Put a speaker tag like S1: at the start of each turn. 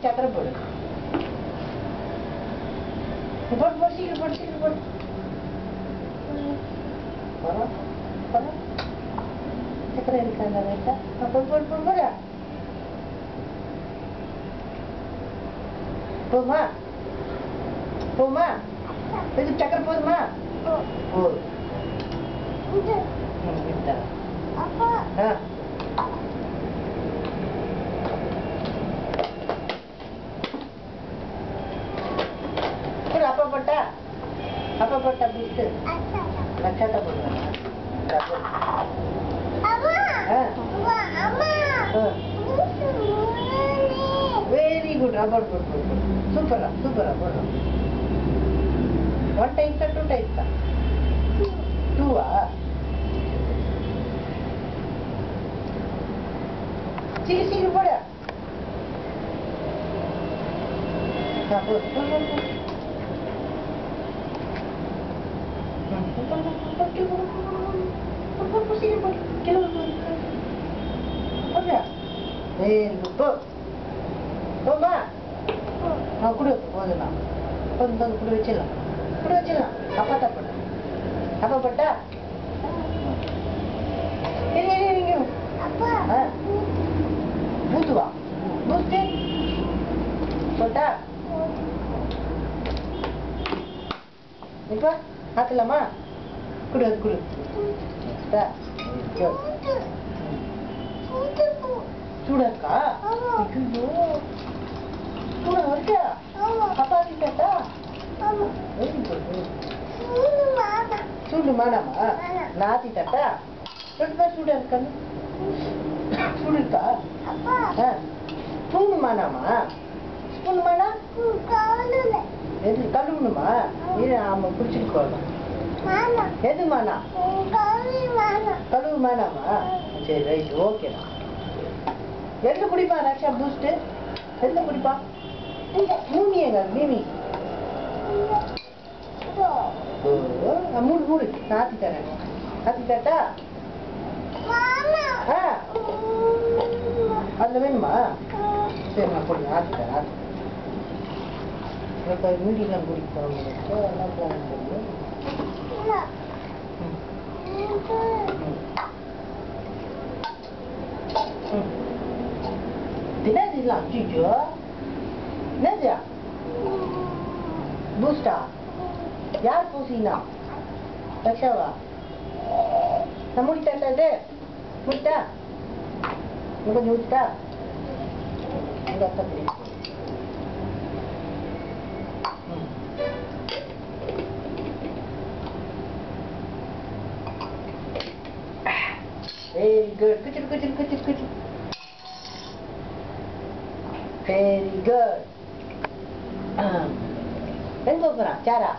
S1: சக்கரை போடு. போடு போடு சீக்கிரம் போடு சீக்கிரம் போடு. போறோம் போறோம். சக்கரை இருக்காங்க லைட்டா. போடு போடு போடு போடு. போமா போமா. இது சக்கரை போதுமா? போது. அப்பா போட்டா அப்பா போட்டா பிஸ்ட் லட்சத்தை போடுவேன். Very good. ரப்பர் போடு போடு போடு. சூப்பரா சூப்பரா போடுறோம். 1 டைம்ஸா 2 டைம்ஸா? 2வா? சீக்கிரம் சீக்கிரம் போடு. போமா குடு போதுண்ணா. போதும் போதும் குடு வச்சிடலாம் குடு வச்சிடலாம். அப்பா தான் போட அப்பா போட்டா பூத்துவா பூத்து போட்டா இப்போ ஆத்தலாமா? குடு அது குடு. சூடா இருக்கா? சூடா இருக்கா? அப்பா கிட்டா சூடு மானாமா? நாத்தி தட்டா ரொம்ப சூடா இருக்கான்னு சூடு இருக்கா? ஸ்பூனு மானாமா? ஸ்பூனு மானா எது கழுவணுமா? இது ஆமா குடிச்சிருக்கோம். எது மானா? கழுவு மானாமா? சரி ரைட் ஓகேண்ணா. எந்த குடிப்பா ரக்ஷா பூஸ்ட்? எந்த குடிப்பா? மூமியங்க மீமி. மூணு மூணு நாத்தி தரேன். நாத்தி தட்டா? அதில் வேணுமா? சரி நான் போடுங்க ஆத்தி தரேன் ஆத்தி. இப்போ மீடியெலாம் குடிக்கிறவங்களுக்கு என்ன பிளான் தெரியும்? என்னது இதெல்லாம்? அச்சோ என்னது பூஸ்டா? யார் பூசினா? ரக்ஷாவா? நான் முடித்தேன் அது முடித்தா கொஞ்சம் ஊற்றிட்டா உங்கள் அக்கா பிடிக்கும். Very good. Kucil, kucil, kucil, kucil. Very good. Tengok pernah cara.